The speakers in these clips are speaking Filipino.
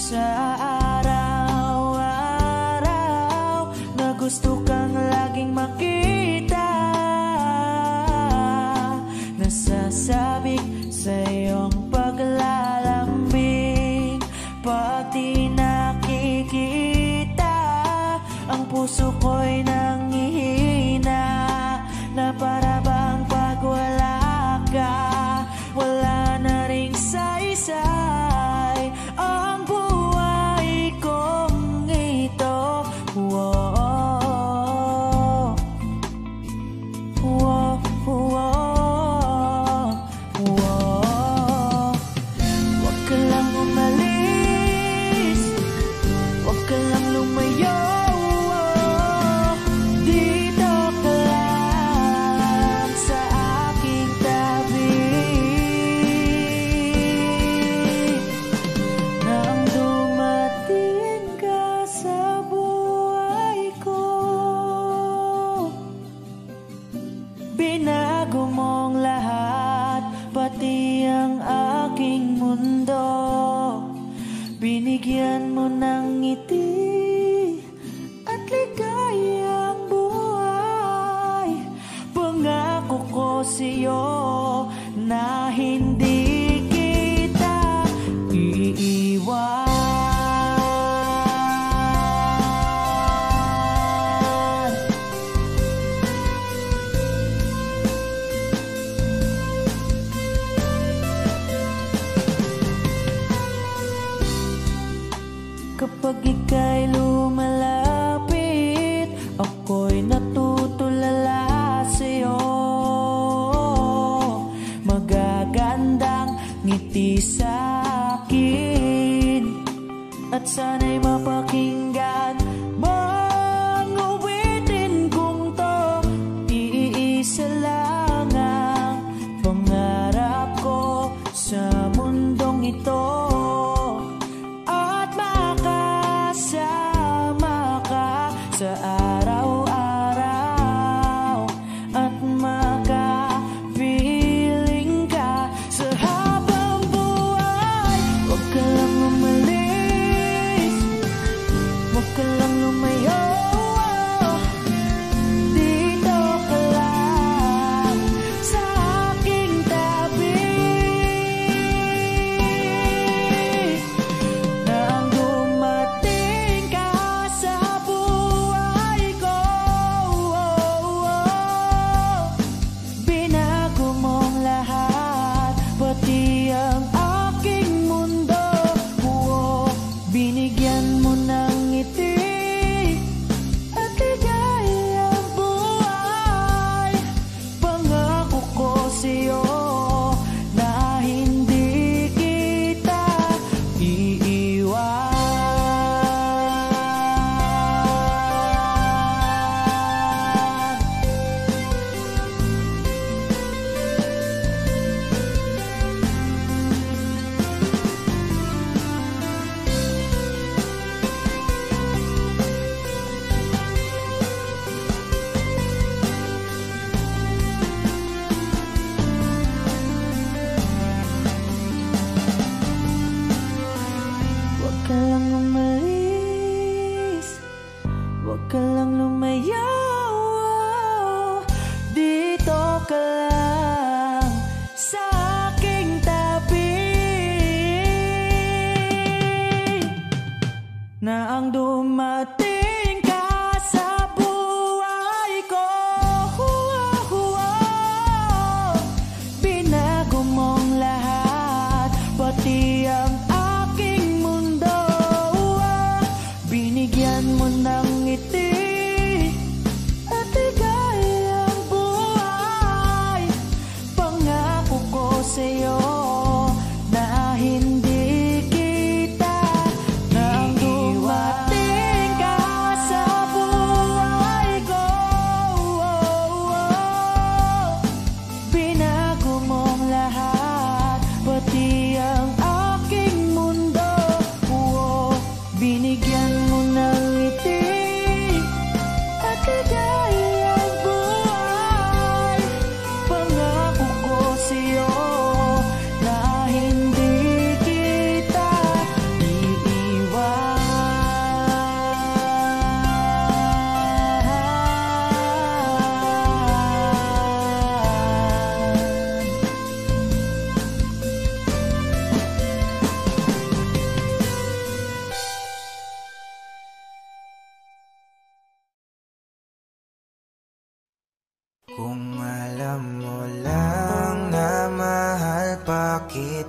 Sa araw-araw na gusto kang laging makita, nasasabik sa iyong paglalambing. Pati nakikita, ang puso ko'y nanghihina, na para bang pag wala ka, wala na ring saysay ang buhay kong ito. Whoa, whoa, whoa, whoa. Huwag ka lang umalis, huwag ka lang lumayo. Binago mong lahat, pati ang aking mundo. Binigyan mo ng ngiti at ligayang buhay. Pangako ko sa'yo na hindi kita iiwan. Kapag ika'y lumalapit, ako'y natutulala sa'yo. Magagandang ngiti sa'kin, at sana'y mapakinggan mang uwitin kong to. Iisa lang ang pangarap ko sa mundong ito, sa araw-araw at makapiling ka sa habang buhay. Huwag ka lang umalis, huwag ka lang lumayo. Dito ka lang sa aking tabi, nang dumating ka sa pati ang aking mundo. Binigyan mo ng ngiti at ligayang buhay. Pangako ko sa'yo na hindi kita iiwan. Huwag ka lang umalis, huwag ka lang lumayo. Dito ka lang sa aking tabi, na ang dumating ka sa buhay ko. Binago mong lahat, pati ang binigyan mo ng ngiti at ligayang buhay. Pangako ko sa'yo na hindi kita nang dumating ka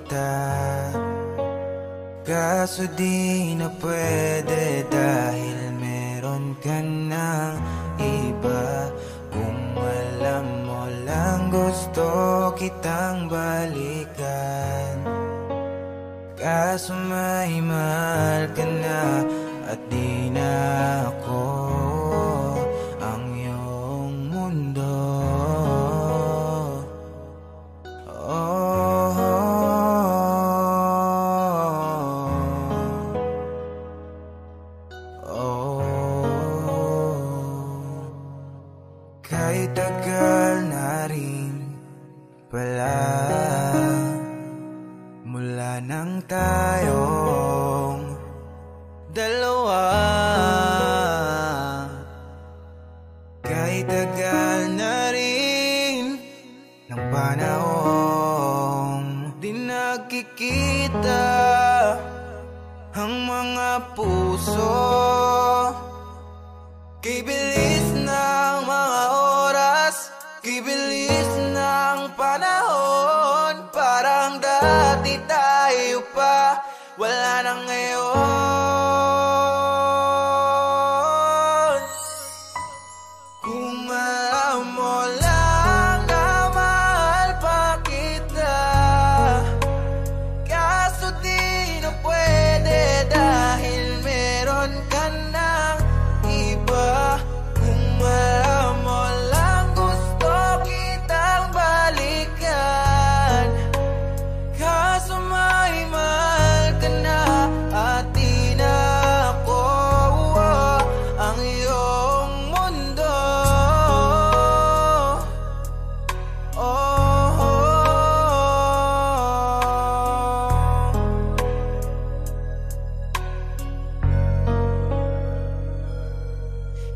kita, kaso di na pwede dahil meron ka ng iba. Kung alam mo lang gusto kitang balikan, kaso may mahal ka na at di na ako ang iyong mundo. Kahit tagal na rin pala mula nang tayong dalawa, kahit tagal na rin ng panahon, di nakikita ang mga puso. Kay bilis ng mga oras, kay bilis ng panahon, parang dati tayo pa, wala na ngayon. Kung alam mo lang na mahal pa kita, kaso di na pwede dahil meron ka ng iba. Kung alam mo lang gusto kitang balikan, kaso may mahal ka na at di na ako ang iyong mundo.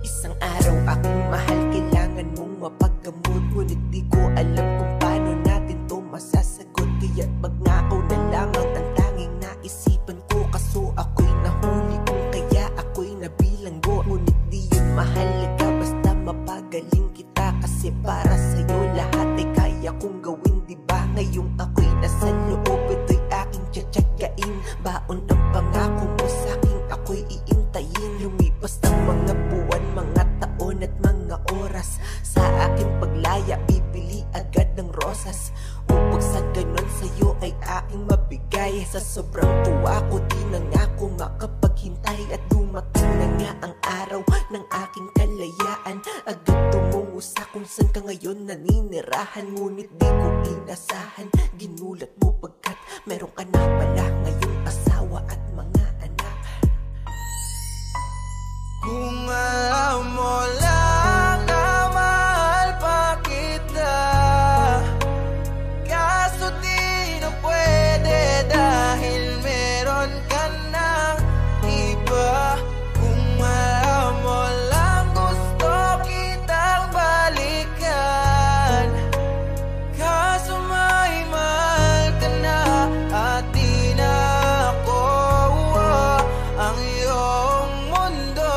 Isang araw aking mahal, kailangan mong mapagkamot, ngunit di ko alam kung paano natin to masasagot. Kaya't magnakaw na lamang ang tanging naisipan ko, kaso ako'y nahuli kung kaya ako'y nabilanggo. Ngunit di yun mahalaga, basta mapagaling kita, kasi para sa'yo lahat ay kaya kong gawin, diba? Ngayong ako'y nasa loob, ito'y aking tsatsagain. Baon ang pangako mo sa'king ako'y iintayin. Lumipas ang mga buwan, mga taon at mga oras, sa aking paglaya bibili agad ng rosas, upag sa ganon sa'yo ay aking mabigay. Sa sobrang tuwa ko di na nga ako makapaghintay, at dumating na nga ang araw ng aking kalayaan. Agad tumungo sa kung saan ka ngayon naninirahan, ngunit di ko inasahan, ginulat mo pagkat meron ka na pala ngayong asawa at mga anak. Kung alam mo lang na mahal pa kita, kaso di na pwede dahil meron ka ng iba. Kung alam mo lang gusto kitang balikan, kaso may mahal ka na at di na ako ang iyong mundo.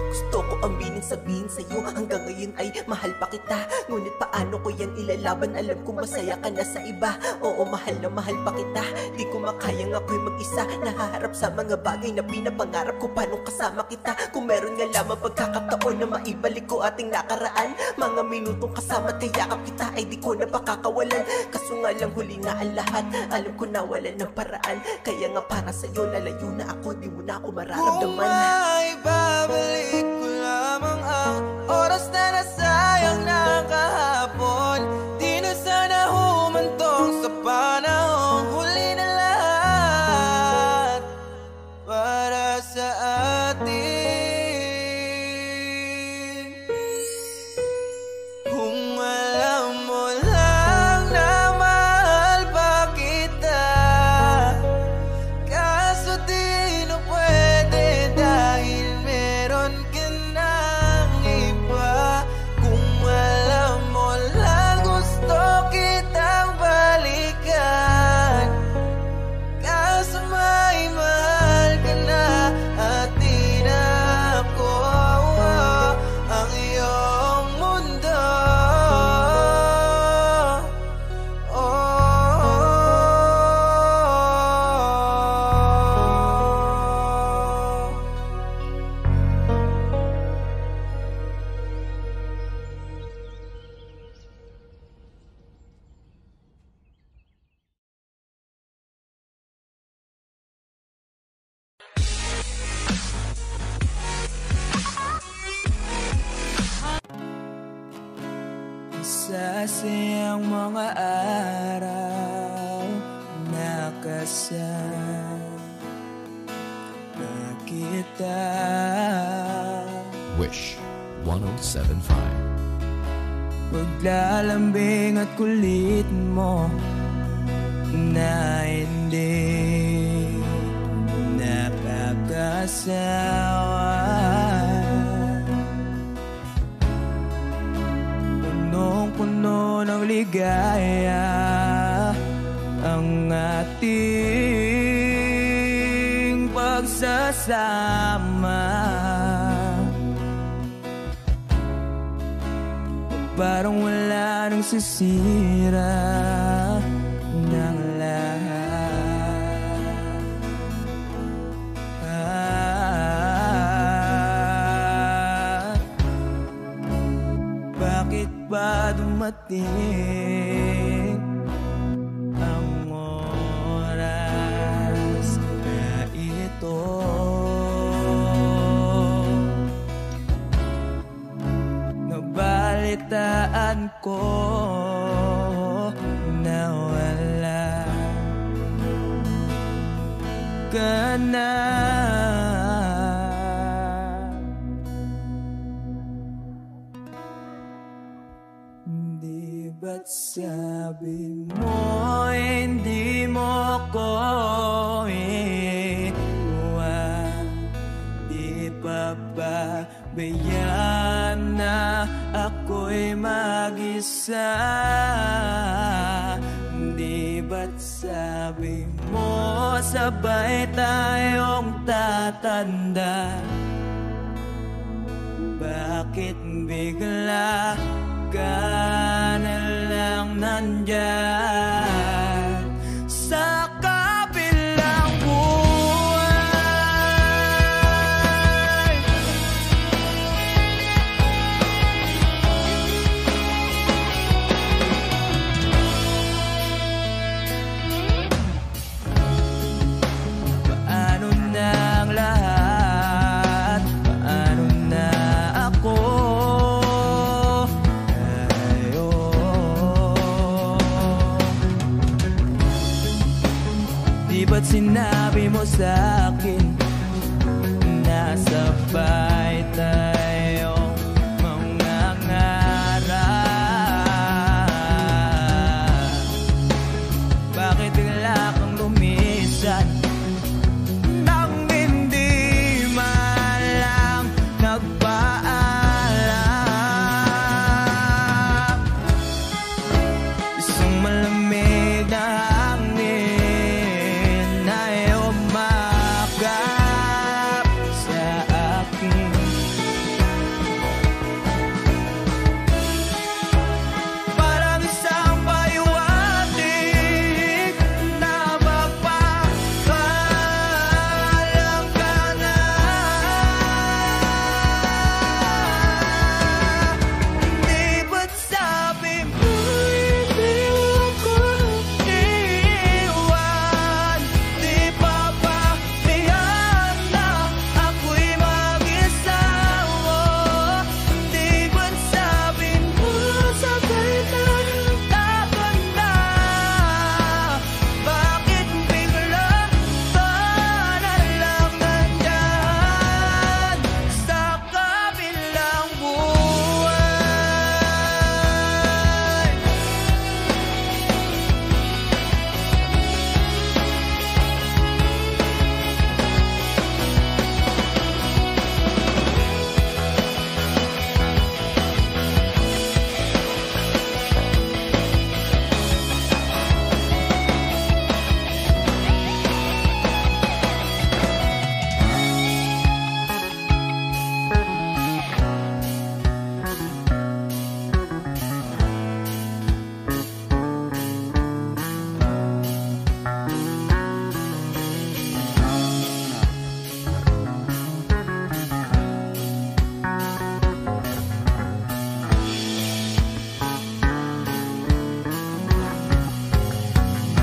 Gusto ko aminin sabihin sa'yo, hanggang ngayon ay mahal pa kita, ngunit paano ko yan ilalaban? Alam ko masaya ka na sa iba. Oo, mahal na mahal pa kita, di ko makayang ako'y mag-isa, nahaharap sa mga bagay na pinapangarap ko. Paano kasama kita kung meron nga lamang pagkakataon na maibalik ko ating nakaraan? Mga minutong kasama at kayakap kita ay di ko na pakakawalan, kaso nga lang huli na ang lahat, alam ko na wala ng paraan. Kaya nga para sa'yo lalayo na ako, di mo na ako mararamdaman. Kung ay babalik ko lamang ang oras na nasayang na kahapon, di na sana humantong sa panahong huli na lahat para sa atin. Kung alam mo lang na mahal pa kita, kaso di na pwede dahil Masasayang mga araw na kasama kita. Wish 107.5. Paglalambing at kulit mo na hindi nakakasawa. Punong-puno ng ligaya ang ating pagsasama. Parang wala nang sisira ng lahat. Bakit ba dumating ang oras na ito? Nabalitaan ko na wala ka na. Di ba't sabi mo hindi mo ko iwan? Di pa ba bayaan na ako'y mag-isa? Di ba't sabi mo sabay tayong tatanda? Bakit bigla ka na lang nandyan sa kabilang buhay? Paano na ang lahat? Paano na ako? Di ba't sinabi mo sa'kin na sabay tayong mangangarap? Bakit bigla kang lumisan nang hindi man lang nagpaalam? Isang malamig na hangin ay umakap sa akin. Parang isang paywatig na magpapaalam ka na. Di ba't sabi mo hindi ako iwan? Di pa ba tiyan na ako'y mag-isa mo? Di ba't sabi mo sabay tayong tatanda? Bakit bigla ka na lang nandyan sa kabilang buhay?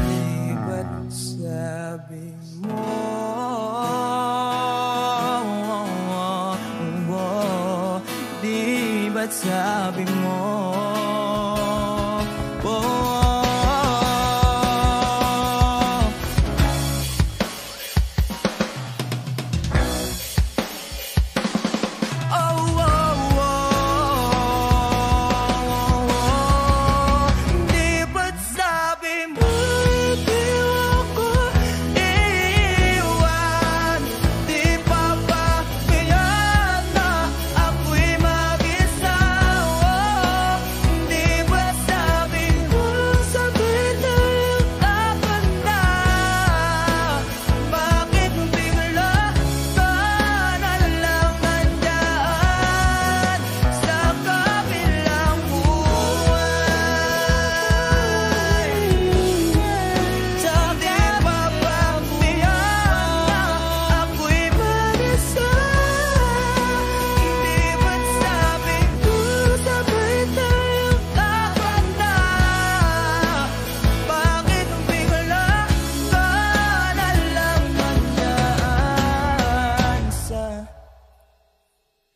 Di ba't sabi mo Di ba't sabi mo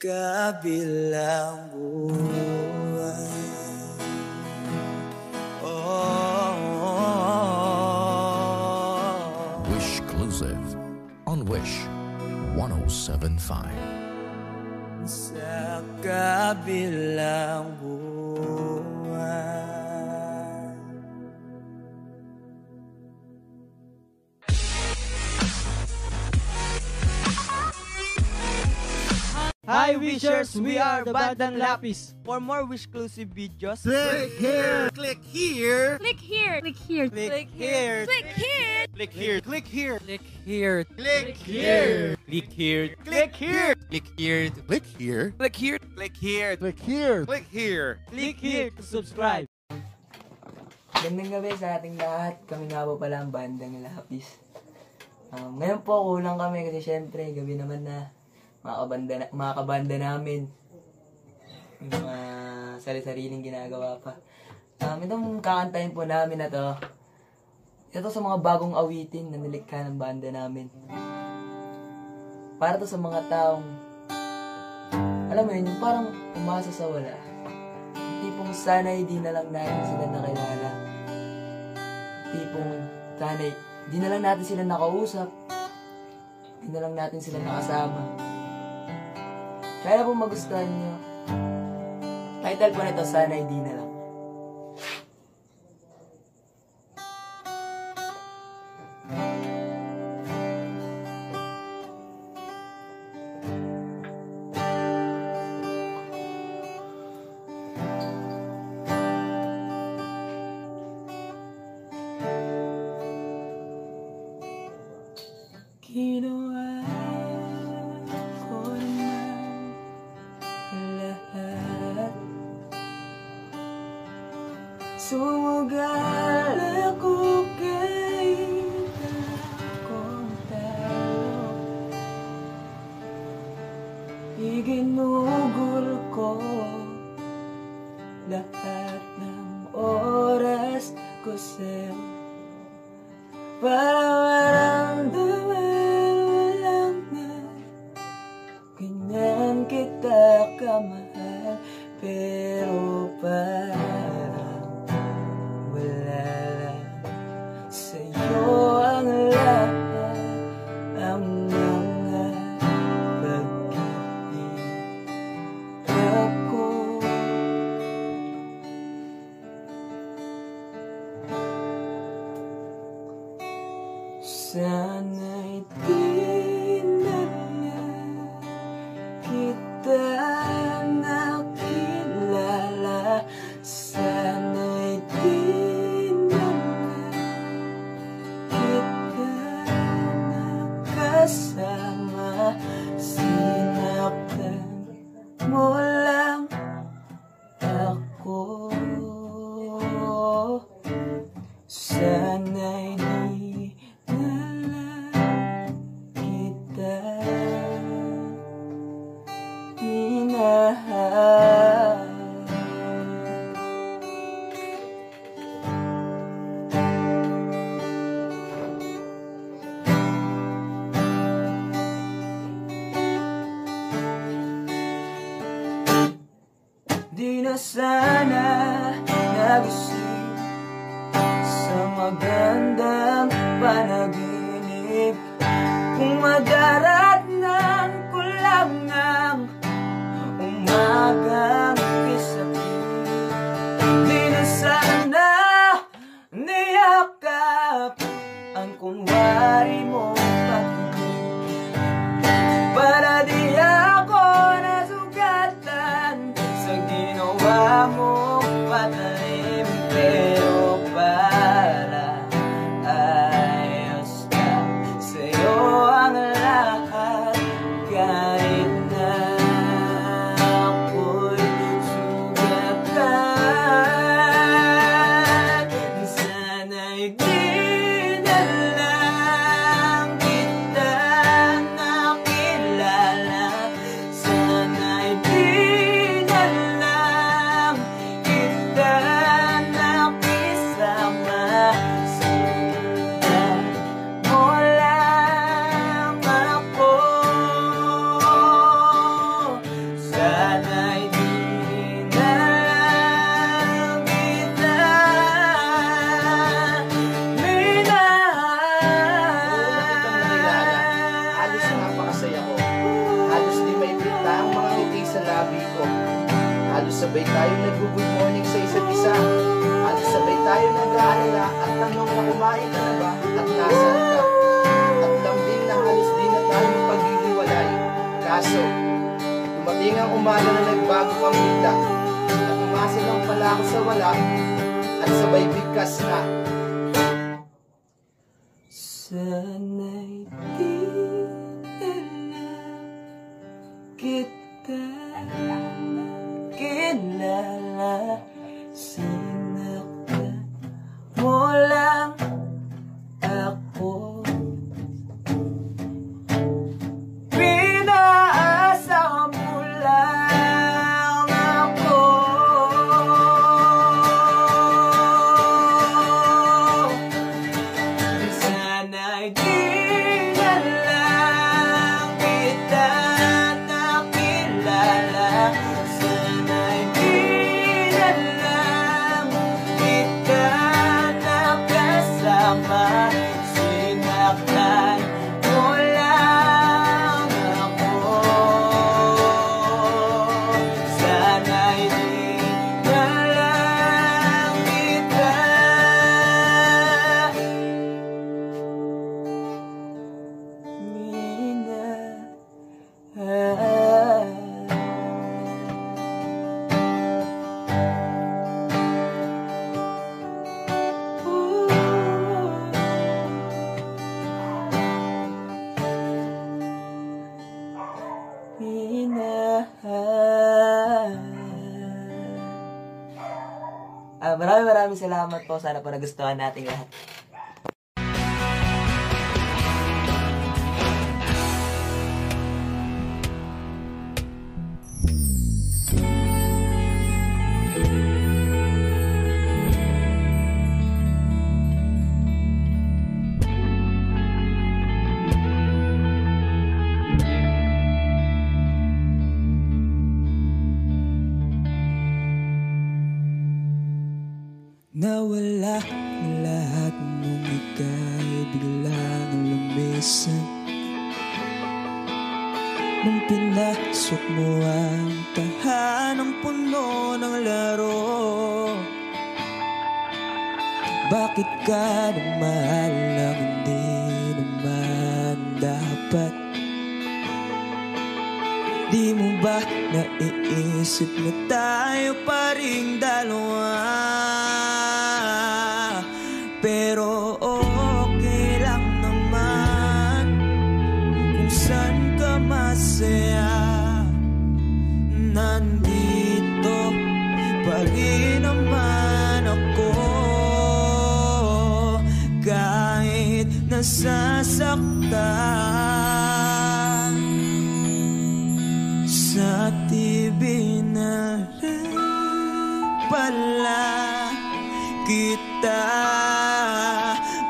kabilang buwan. Wish Exclusive on Wish 107.5. Sa kabilang buwan. Hi Wishers, we are the Bandang Lapis. For more Wish-exclusive videos, Click here. Click here. Click here. Click here. click here. Click here. Click here. Click here. Click here. Click here. Click here. Click here. Click here. Click here. Click here. Click here. Click here. Click here. Click here to subscribe. Gandang gabi sa ating lahat. Kami nga po pala ang Bandang Lapis. Ngayon po, kulang kami kasi syempre, gabi naman na mga kabanda namin. Yung mga sari-sariling ginagawa pa. Itong kakantahin po namin na to, ito sa mga bagong awitin na nilikha ng banda namin. Para to sa mga taong, alam mo yun, yung parang umasa sa wala. Yung tipong sana'y di na lang natin sila nakilala. Tipong sana'y di na lang natin sila nakausap. Di na lang natin sila nakasama. Kaya po magustuhan nyo. Title po nito, Sana'y Di Na Lang. Ginawa ko naman lahat. Sumugal ako kay dalakong talo. Iginugol ko lahat ng oras ko sa'yo para maramdaman lang na ganyan kita kamahal, pero parang wala lang sa'yo ang lahat, ang mga pag-iiyak ko. Sana'y di na lang kita nakilala. Sana'y di na lang kita nakasama. Sinaktan mo lang ako. Sana'y di na lang kita minahal. Di na sana nagising sa magandang panaginip kung madaratnan ko lang ang umagang kisakit. Di na sana niyakap ang kunwari mo pag-ibig para di ako nasugatan sa ginawa mo patalim, pero para Sabay tayo nag-good morning sa isa't isa, at sabay tayo nag-aalala at tanong na kumain ka na ba at nasaan ka. At lambing na halos di na tayo paghihiwalay. Kaso, dumating ang umaga na nagbago ang bigla, at umasa lang pala ako sa wala, at sabay bigkas na. Sana'y di kita kilala, sinaktan mo lang ako. Pinaasa mo lang ako. Sana'y di na lang kita nakilala. Sana'y di na lang kita nakasama. Sinaktan mo lang ako. Sana'y di na lang kita. Maraming salamat po. Sana po nagustuhan nating lahat. Nawala na lahat nung ika'y biglang lumisan. Nung pinasok mo ang tahanang puno ng laro. Bakit ka nagmahal ng hindi naman dapat? Di mo ba naiisip na tayo pa ring dalawa? Pero okay lang naman kung saan ka masaya. Nandito pa rin naman ako, kahit nasasaktan. Sa TV na lang pala kita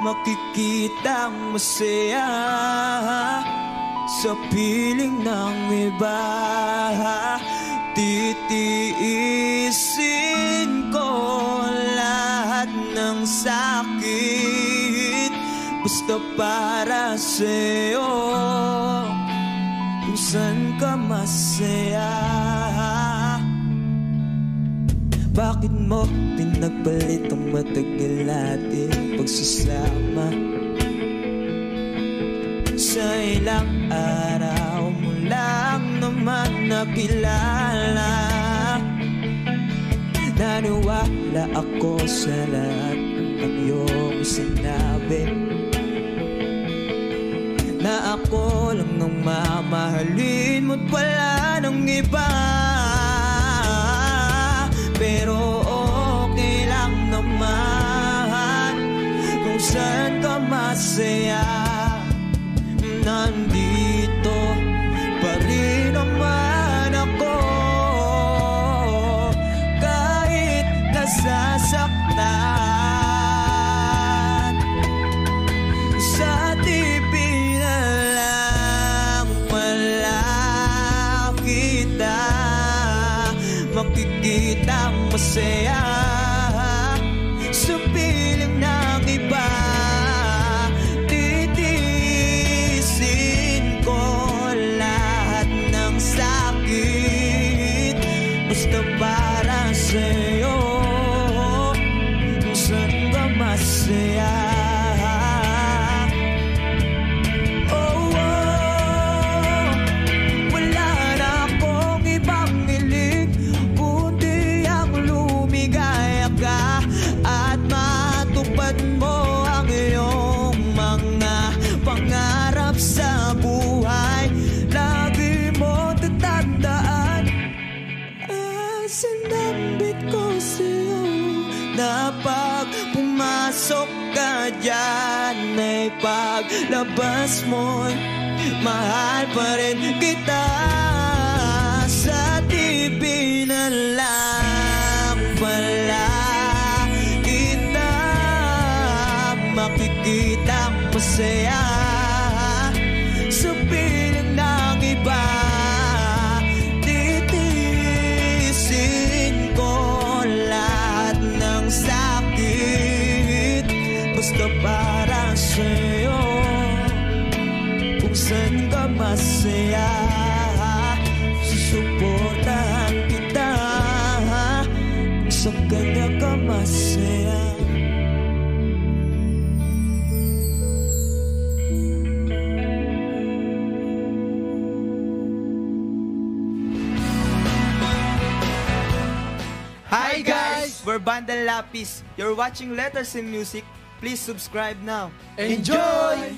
makikitang masaya sa piling ng iba. Titiisin ko lahat ng sakit basta para sa'yo, kung saan ka masaya. Bakit mo pinagpalit ang matagal natin pagsasama? Sa ilang araw mo lang naman nakilala. Naniwala ako sa lahat ng iyong sinabi, na ako lang ang mamahalin mo't wala nang iba. Pero okay lang naman kung saan ka masaya. Nandito pa rin naman ako, kahit nasasaktan. Sa TV na lang pala kita makikitang masaya sa piling ng iba. Titiisin ko lahat ng sakit basta para Sinambit ko sa'yo na pag pumasok ka dyan ay paglabas mo'y mahal pa rin kita. Sa TV na lang pala kita makikita masaya sa piling ng iba. Titiisin ko lahat ng sakit basta para sa'yo. Kung saan ka masaya, susuportahan kita. Kung sa kanya ka masaya. Hi guys! We're Bandang Lapis. You're watching Letters in Music. Please subscribe now. Enjoy!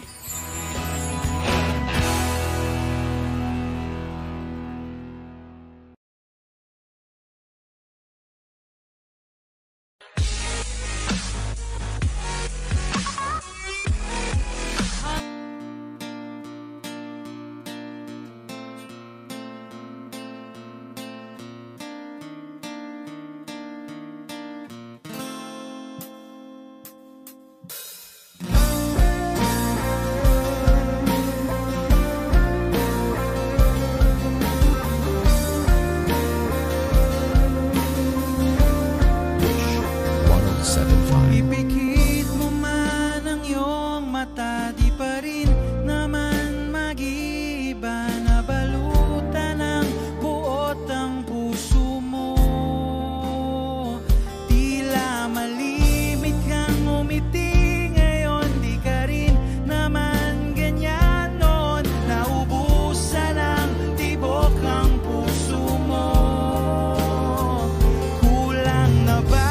Ipikit mo man ang iyong mata, di pa rin naman mag-iiba. Nabalutan ng buot ang puso mo. Tila malimit kang umiti ngayon, di ka rin naman ganyan noon. Naubusan ang tibok ang puso mo. Kulang na ba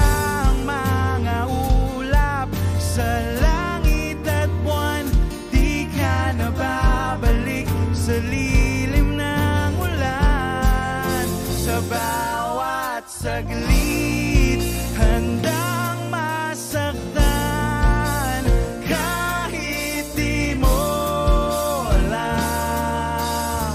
sa langit at buwan? Di ka na babalik sa lilim ng ulan. Sa bawat saglit handang masaktan, kahit di mo alam.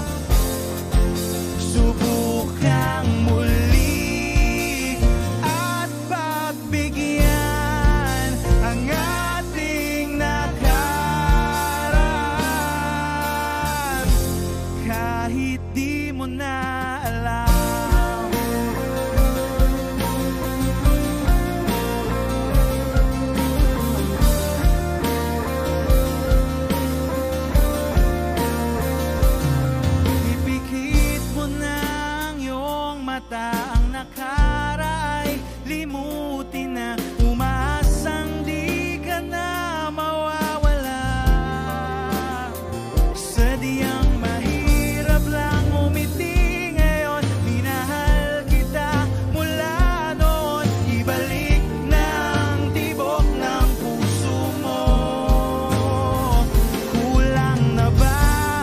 Subukang muli at pagbigyan ang ating nakaraan, kahit di mo na alam. Ipikit mo na ang iyong mata, ang nakaraan ay limutin na. Umaasang di ka na mawawala. Sadyang mahirap lang umiti ngayon. Minahal kita mula noon. Ibalik na ang tibok ng puso mo. Kulang na ba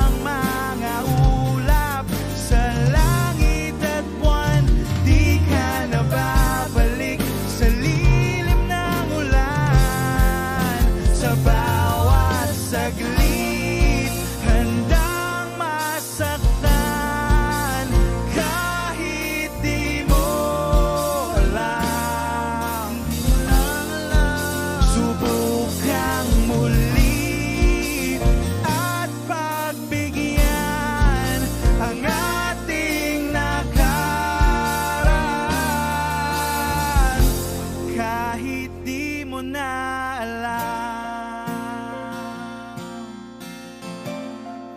ang mga ulap sa langit at buwan? Di ka na babalik sa lilim ng ulan. Sa bawat saglit handang masaktan, kahit di mo alam. Subukang muli at pagbigyan ang ating nakaraan, kahit di mo na alam.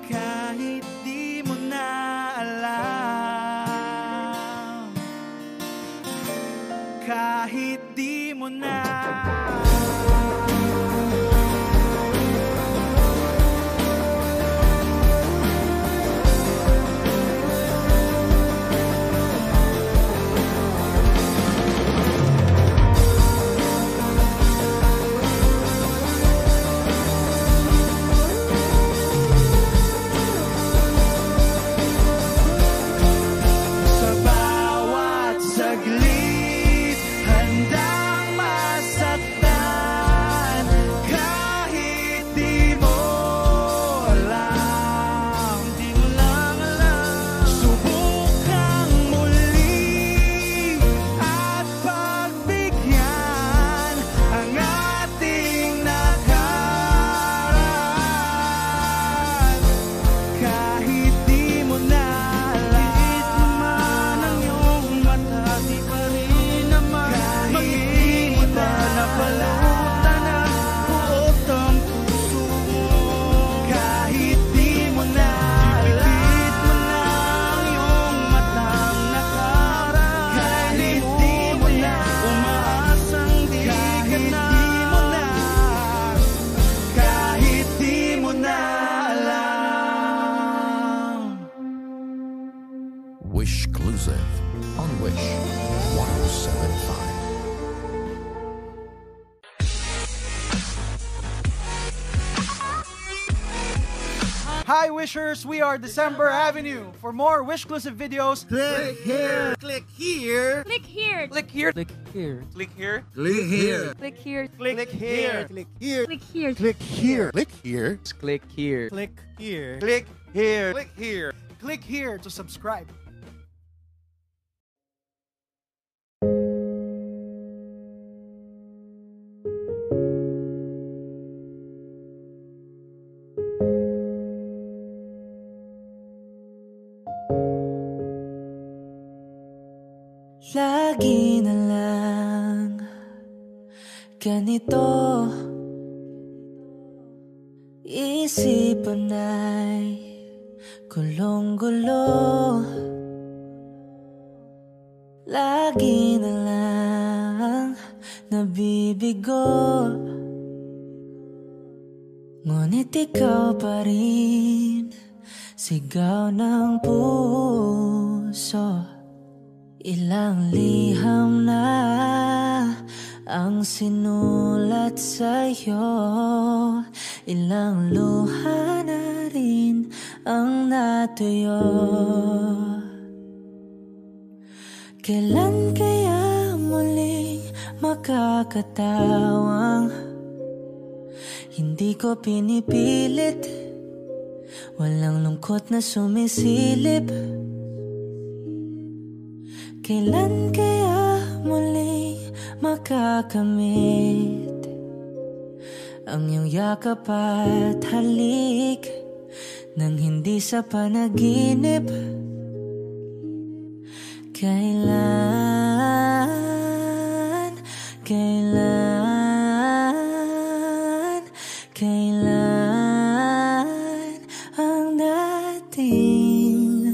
Kahit di mo na alam. Kahit di mo na. Sa bawat saglit exclusive on Wish 1075. Hi Wishers, we are December Avenue. For more Wish-clusive videos, Click here. Click here. Click here. Click here. click here. Click here. Click here. Click here. Click here. Click here. Click here. Click here. Click here. Click here. Click here. Click here. Click here. Click here to subscribe. Lagi na lang ganito, isipan ay gulong-gulo. Lagi na lang nabibigo, ngunit ikaw pa rin, sigaw ng puso. Ilang liham na ang sinulat sa'yo, ilang luha na rin ang natuyo. Kailan kaya muling makakatawang hindi ko pinipilit, walang lungkot na sumisilip? Kailan kaya muli makakamit ang iyong yakap at halik nang hindi sa panaginip? Kailan, kailan, kailan ang dating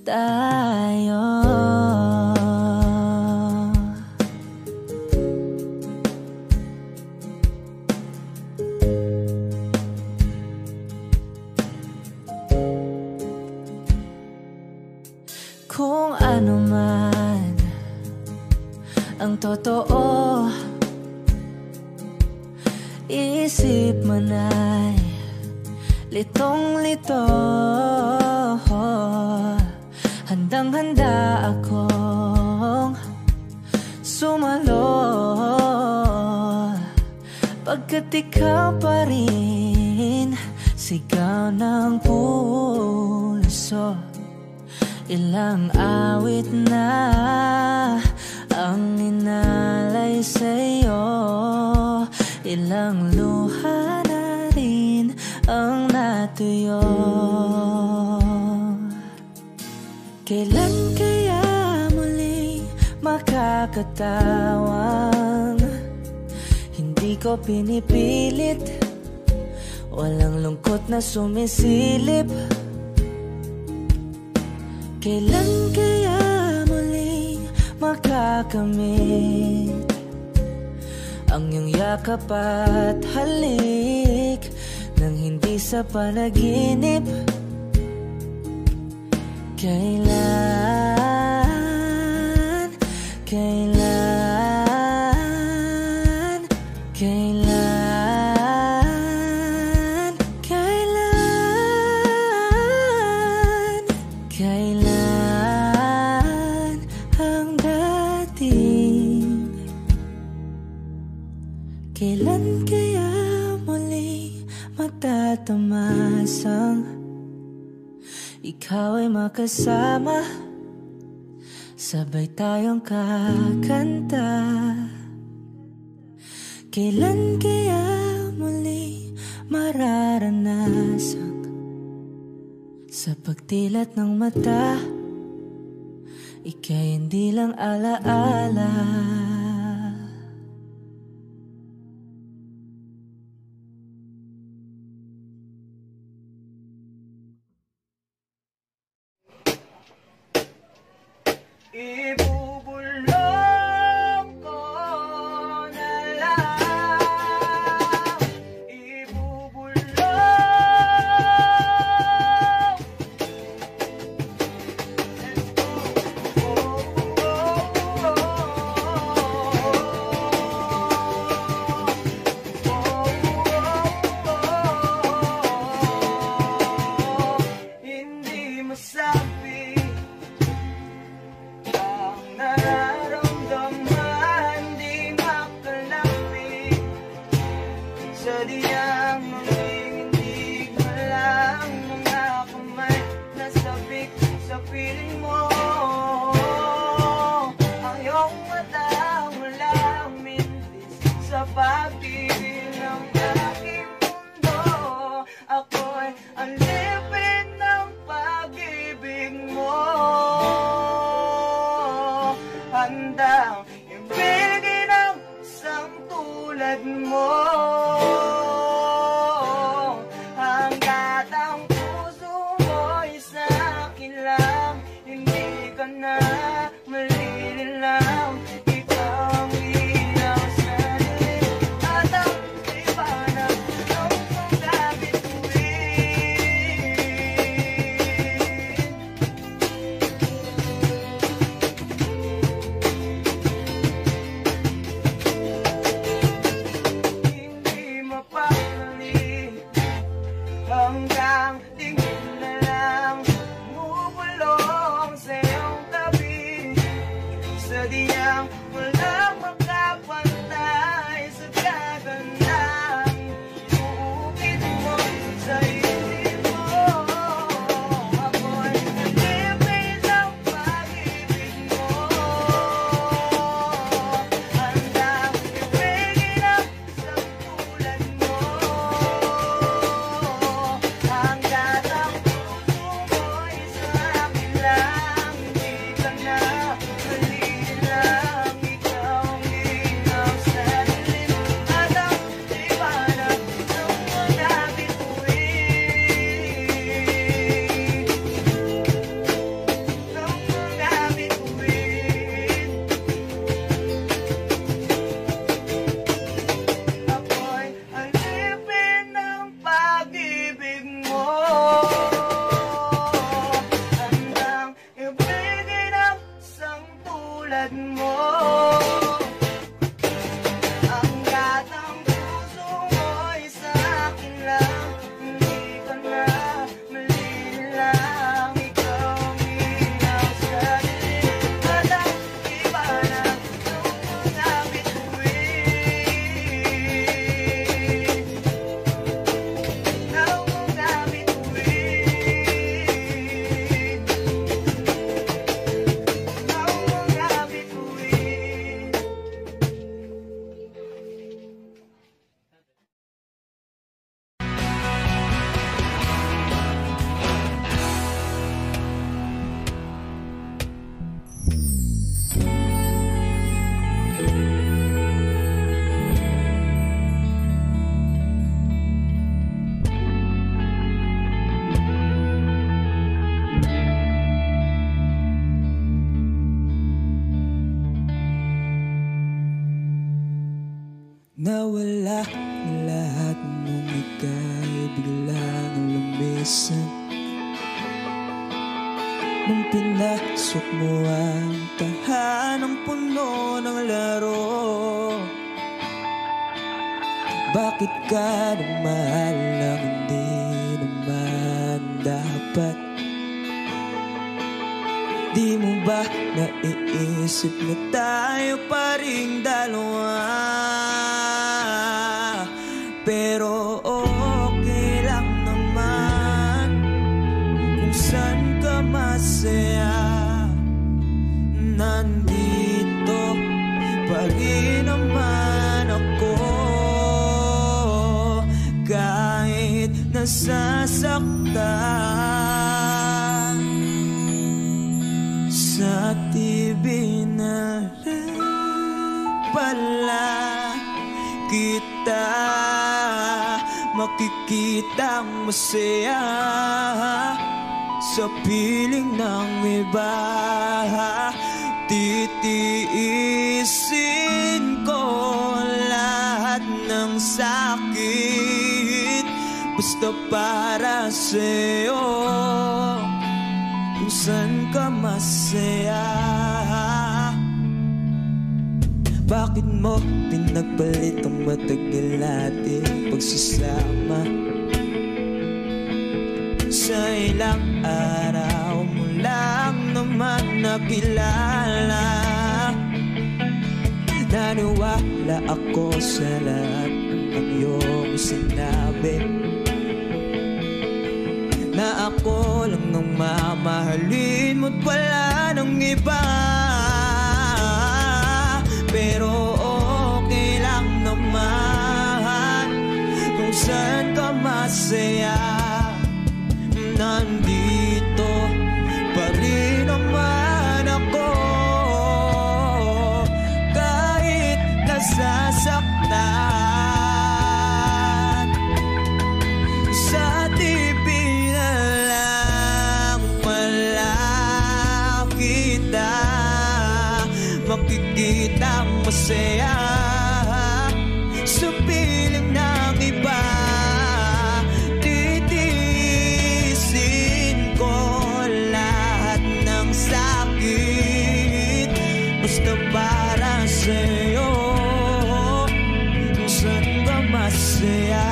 tayo? Kung ano man ang totoo, isip man ay litong-lito. Handang-handa akong sumalo, pagkat ikaw pa rin, sigaw ng puso. Ilang awit na ang inalay sa'yo, ilang luha na rin ang natuyo. Kailan kaya muli makakatawang hindi ko pinipilit, walang lungkot na sumisilip? Kailan kaya muling makakamit ang iyong yakap at halik nang hindi sa panaginip? Kailan, kailan, kailan, kailan, kailan ang dating? Kailan kaya muli matatamasang ikaw ay makasama, sabay tayong kakanta? Kailan kaya muli mararanasan sa pagtilat ng mata, ika'y hindi lang alaala? Ibubulong ko na lang, ibubulong. Let's go. na, mali din lang. Ikaw ang ilaw sa dilim at ang liwanag ng mga bituin. Hindi mapakali hanggang tingin na lang bumulong sa iyong tabi, sa diyang walang makapantay sa kagandang iuukit mo sa isip mo. Ako'y nalipin ng pag-ibig mo, handang ibigin ang isang tulad mo, hanggat ang puso mo'y sa akin lang. Di ka na mali lang, ikaw ang ilaw sa dilim at ang liwanag ng mga bituin. Ng mga bituin. Ako'y alipin ng pag-ibig mo, handang ibigin ang isang tulad mo, hanggat ang puso mo'y sa akin lang. Hindi ka na mali lang, ikaw ang ilaw sa dilim at ang liwanag ng mga bituin. Ng mga bituin. Ng mga bituin. Nawala ang lahat nung ika'y biglang lumisan, nung pinasok mo ang tahanang puno ng laro. Bakit ka nagmahal ng hindi naman dapat? Di mo ba naiisip na tayo pa ring dalawa? Pero okay lang naman kung saan ka masaya. Nandito pa rin naman ako, kahit nasasaktan. Sa TV na lang pala kita makikitang masaya sa piling ng iba. Titiisin ko lahat ng sakit basta para sa'yo, kung saan ka masaya. Bakit mo pinagpalit ang matagal nating pagsasama? Sa ilang araw mo lang naman nakilala. Naniwala ako sa lahat ng iyong sinabi, na ako lang nang mamahalin mo't wala nang iba. Pero okay lang naman kung saan ka masaya. Nandito pa rin naman ako, kahit nasasaktan. Sa TV na lang malaki kita, makikita masaya sa piling ng iba. Titiisin ko lahat ng sakit, basta para sa'yo, kung saan ka masaya.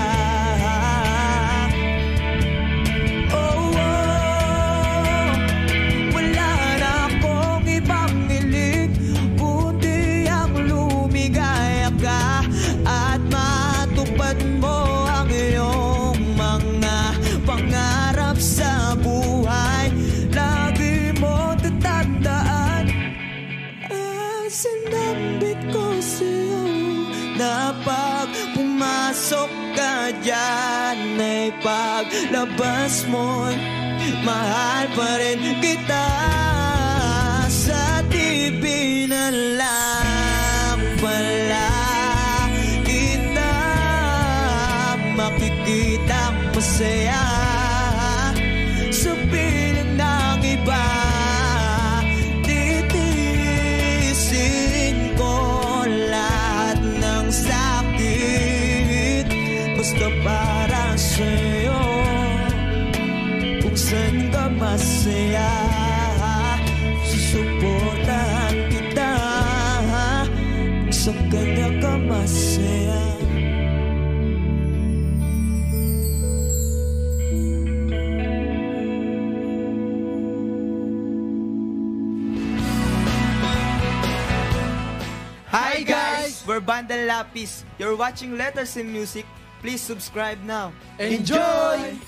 Pumasok ka dyan, ay paglabas mo'y mahal pa rin kita. Sa TV na lang pala kita makikita masaya sa piling ng iba. Titiisin ko lahat ng sakit, basta para sa'yo, kung saan ka masaya. Susuportahan kita kung sa kanya ka masaya. Hi guys! We're Bandal Lapis. You're watching Letters in Music. Please subscribe now. Enjoy!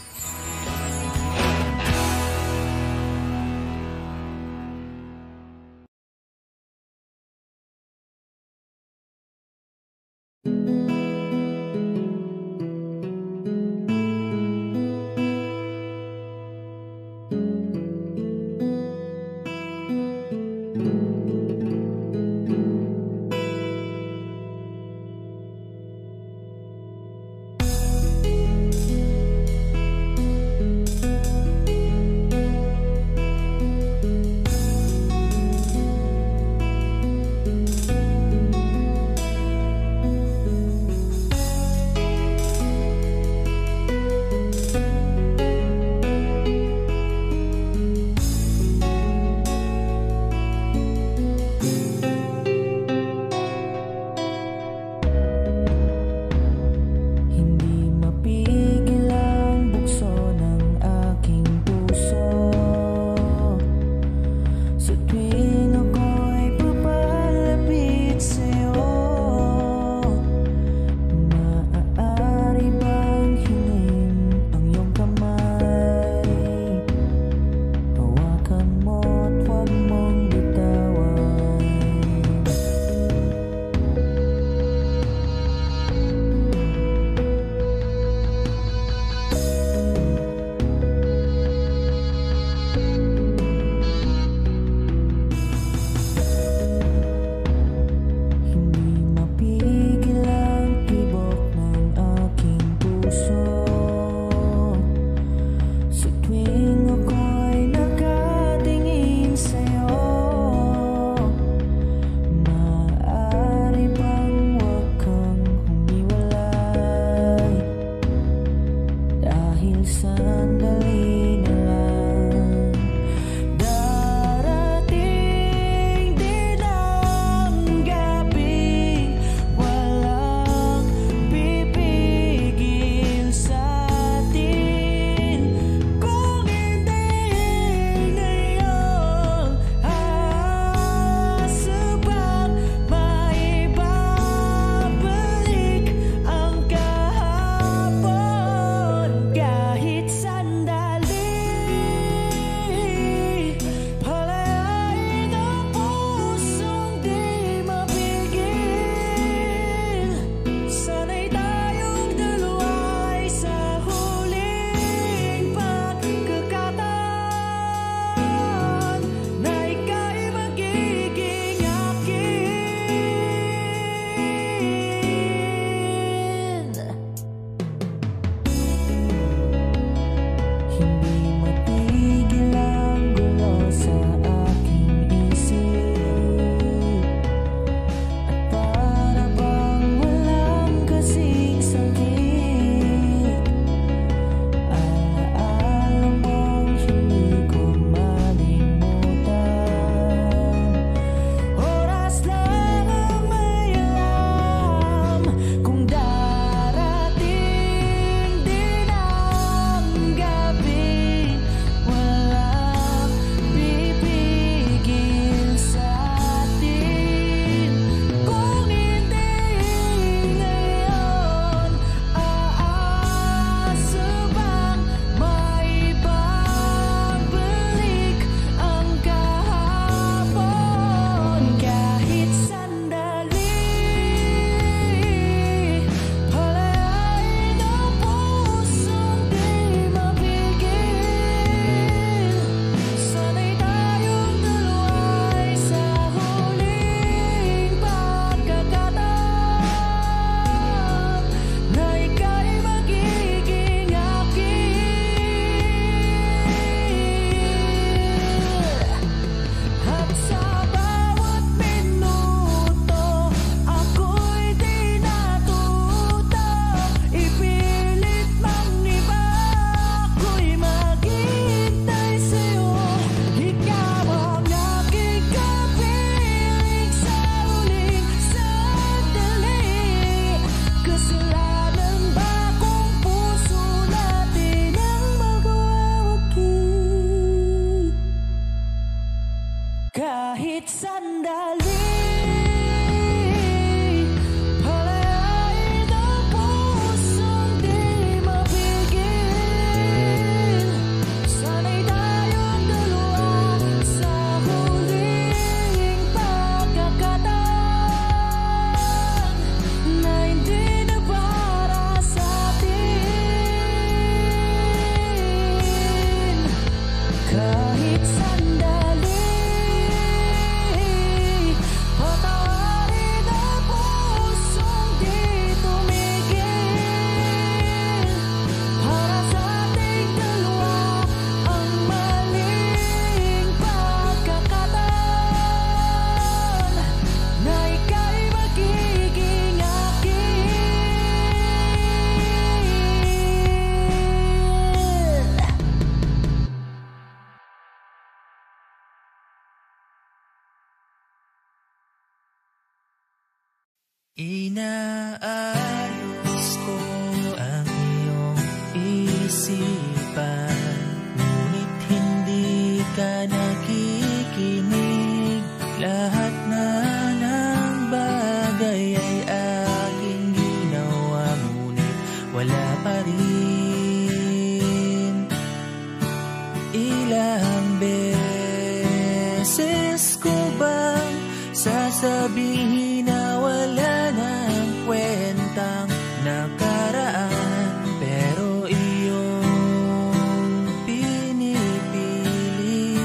kahit sandali. Palayain ang pusong di mapigil. Sana'y tayong dalawa sa huling pagkakataon na hindi na para sa atin. Kahit sandali, patawarin ang pusong di tumigil. Para sa ating dalawa ang maling pagkakataon na ika'y magiging akin. Inaayos ko ang iyong isipan, ngunit hindi ka nakikinig. Lahat na ng bagay ay aking ginawa, ngunit wala pa rin. Ilang beses ko bang sasabihin na wala nang kwentang nakaraan, pero iyong pinipili.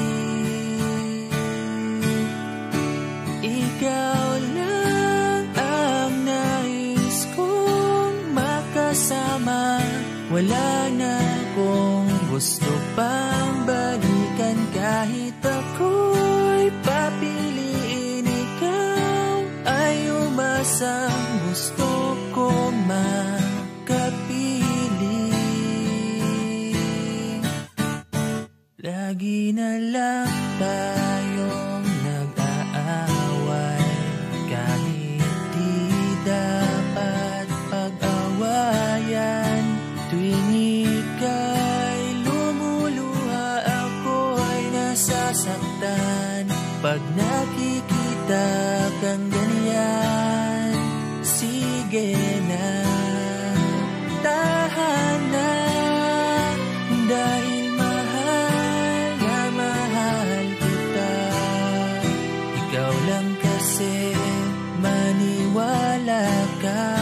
Ikaw lang ang nais kong makasama. Wala na akong gusto pang balikan, kahit ako'y papiliin. Ikaw ay umasang gusto kong makapili. Lagi na lang tayong nag-aaway, kahit di dapat pag-awayan. Tuwing ika'y lumuluha, ako'y nasasaktan. Pag nakikita kang ganyan, sige na, tahan na. Dahil mahal na mahal kita. Ikaw lang kasi, maniwala ka.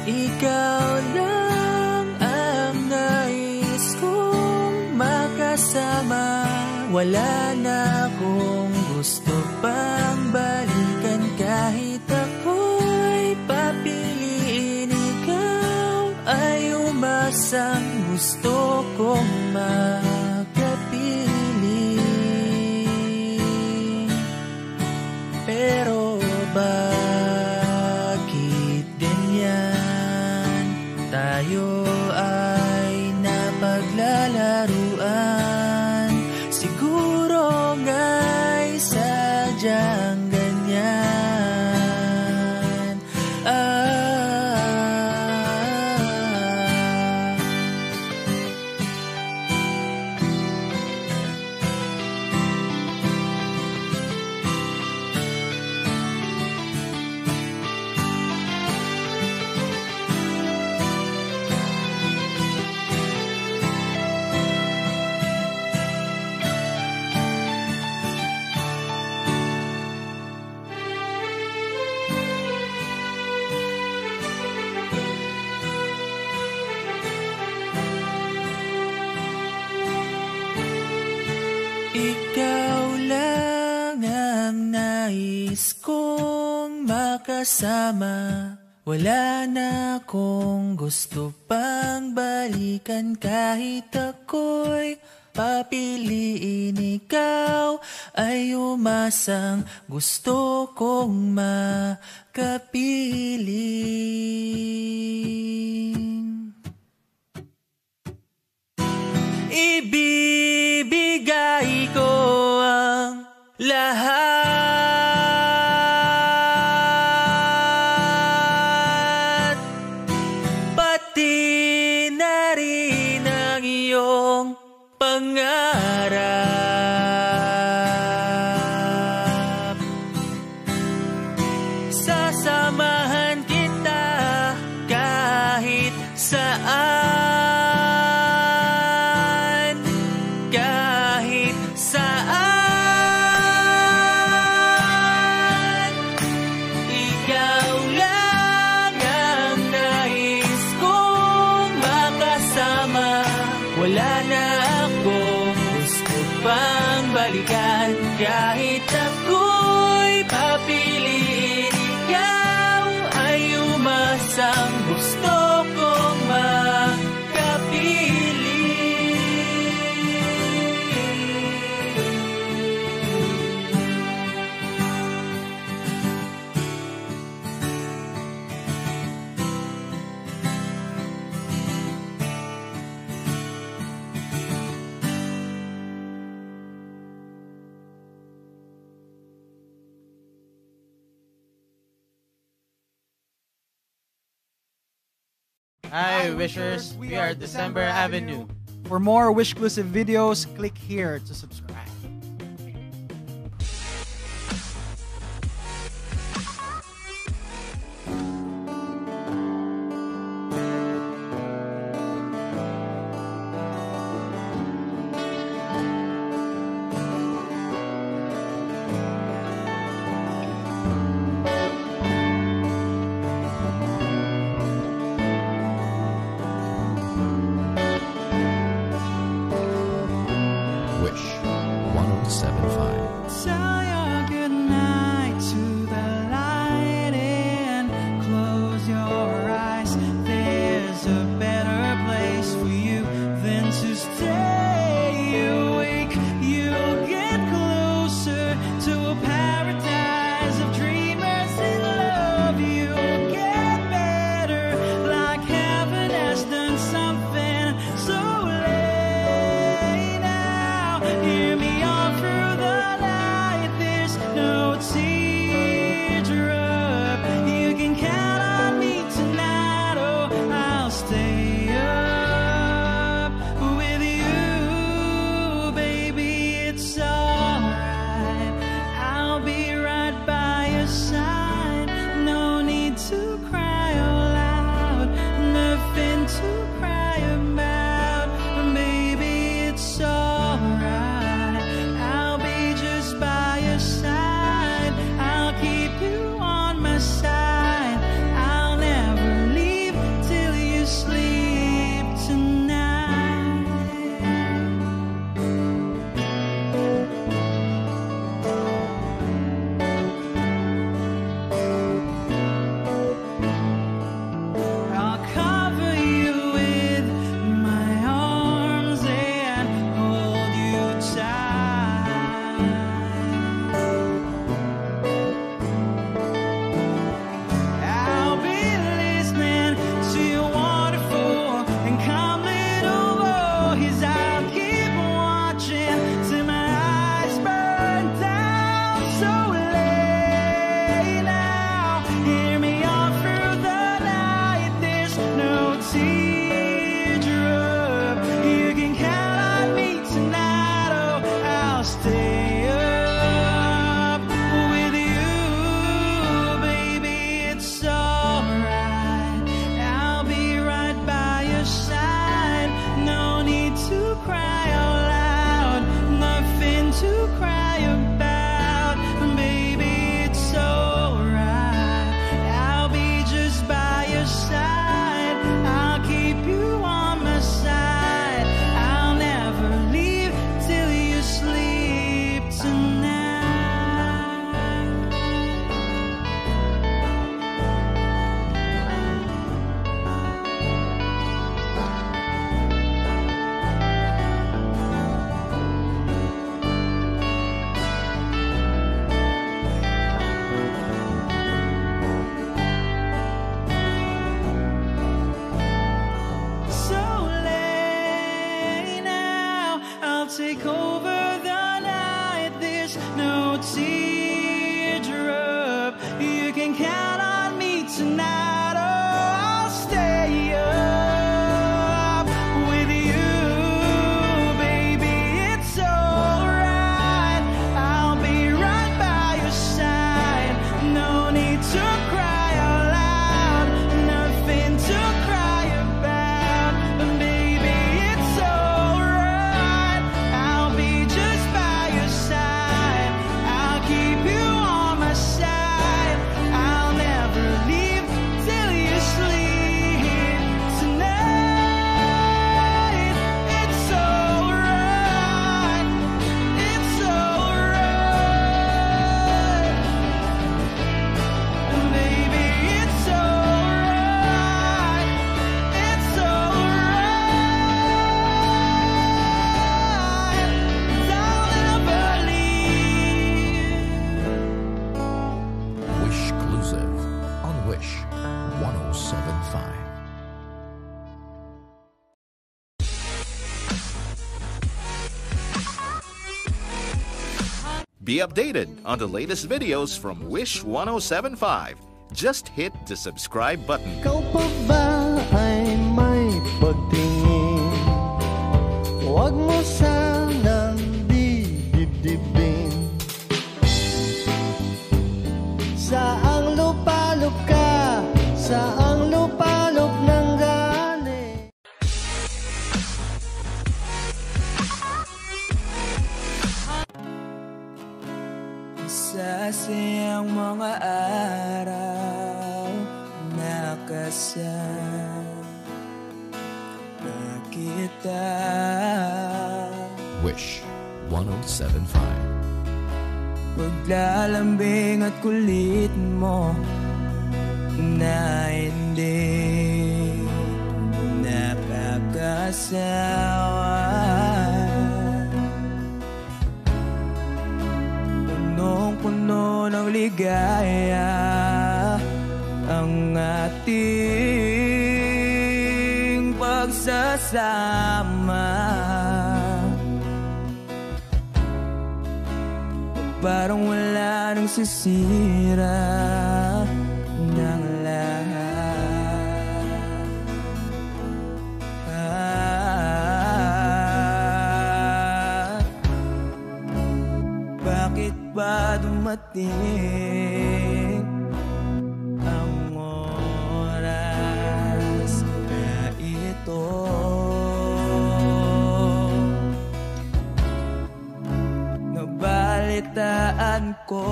Ikaw lang ang nais kong makasama. Wala na akong gusto pang balikan, kahit ako'y papiliin. Ikaw ay umasang gusto kong makapili. Pero bakit ganyan? Tayo ay napaglalaruan. Siguro nga'y sadyang ganyan. Ikaw lang ang nais kong makasama. Wala na akong gusto pang balikan, kahit ako'y papiliin. Ikaw ay umasang gusto kong makapiling. Ibibigay ko ang lahat, pati na rin ang iyong pangarap. harap. Sasamahan kita kahit saan, kahit saan. Ikaw lang ang nais kong makasama. Wala na akong gusto pang balikan. Kahit ako'y papiliin, ikaw ay umasang gusto kong makapili. Hi, Wishers. We are December Avenue. For more Wish-exclusive videos, click here to subscribe. Wish 1075. Tell your goodnight to the light and close your eyes. There's a better place for you than to stay awake. You'll get closer to a paradise of dreamers in love. You'll get better, like heaven has done something so late now. Hear me all through the night. There's no teardrop. You can count on me tonight. Oh, I'll stay up with you, baby. It's alright. I'll be right by your side. No need to cry out loud. Nothing to cry about. Baby, it's alright. I'll be just by your side. I'll keep you on my side. I'll never leave till you sleep tonight. I'll cover you with my arms and hold you tight. I'll be listening to your wonderful and calm little voice. I'll keep watching till my eyes burn down. So late now. Hear me all through the night. There's no teardrop. You can count on me tonight. Oh, I'll stay up with you, baby. It's alright. I'll be right by your side. No need to cry out loud. Nothing to cry about. Baby, it's alright. I'll be just by your side. I'll keep you on my side. I'll never leave till you sleep tonight. So late now. I'll take over the night. There's no teardrop. You can count on me tonight. Oh, I'll stay up with you, baby. It's Be updated on the latest videos from Wish 1075. Just hit the subscribe button. Ikaw pa ba ay may pagtingin? Huwag mo sanang didibdibin. Saang lupalop ka, saang lupalop ng galing. Sa siyang mga araw nakasama kita. Wish 1075. Paglalambing at kulit mo na hindi nakakasawa. Punong-puno ng ligaya ang ating pagsasama. Parang wala nang sisira ng lahat. Bakit ba dumating ang oras na ito? Nabalitaan ko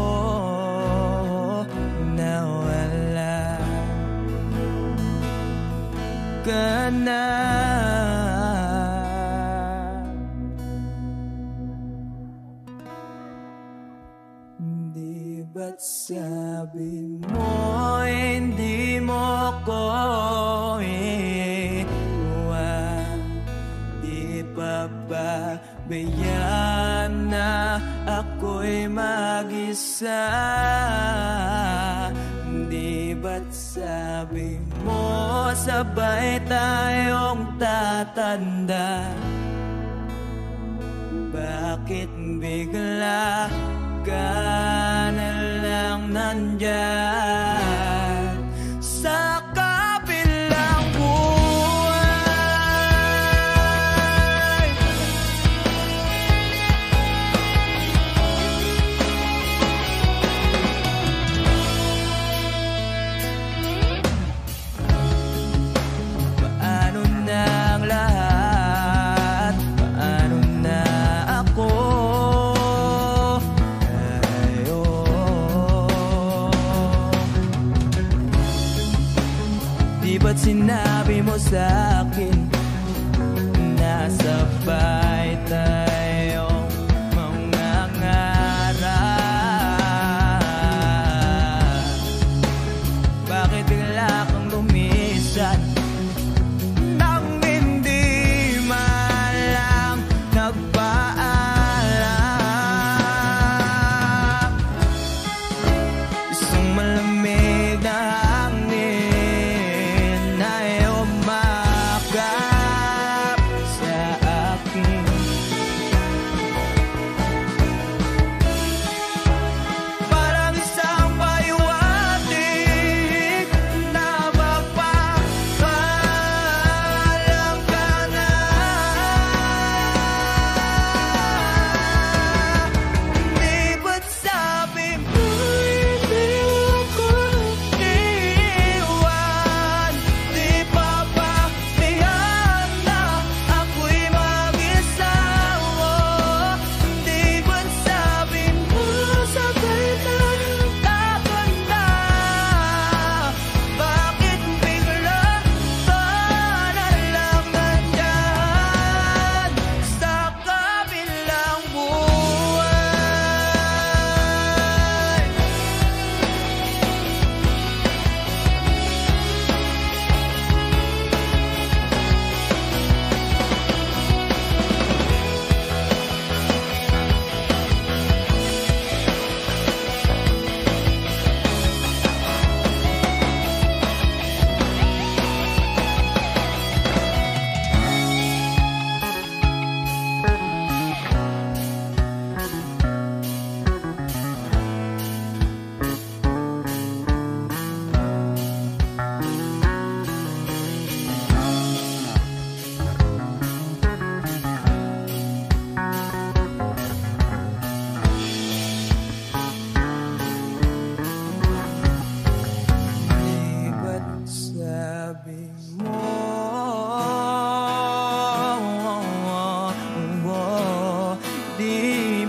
na wala ka na. Di ba't sabi mo hindi mo ko iwan? Di pa ba bayaan na ako'y mag-isa? Di ba't sabi mo sabay tayong tatanda? Bakit bigla ka na lang nandyan sa kabilang buhay? Paano na ang lahat? Paano na ako?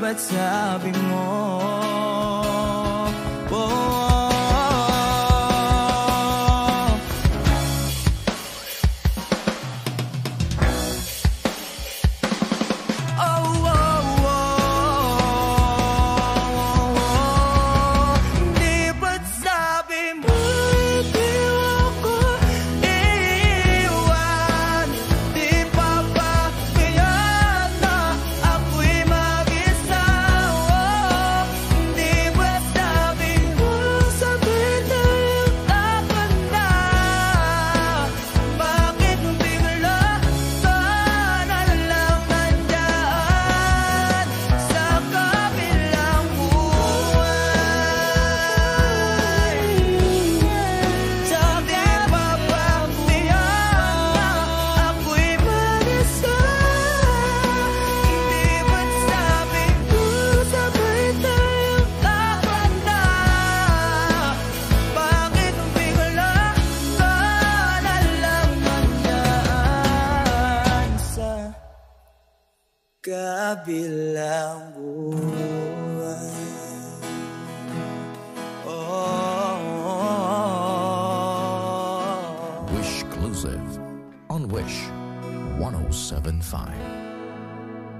ba't sabi mo? Oh, kabilang buwan. Wish Exclusive on Wish 107.5.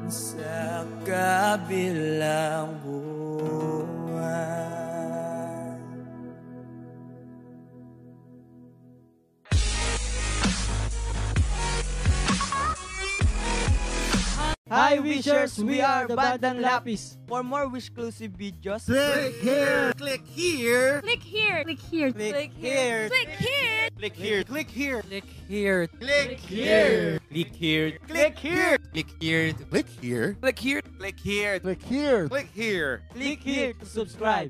Sa kabilang buwan. Hi Wishers, we are the Bandang Lapis. For more Wish-exclusive videos, Click here. Click here. Click here. Click here. click here. Click here. Click here. Click here. Click here. Click here. Click here. Click here. Click here. Click here. Click here. Click here. Click here. Click here. Click here to subscribe.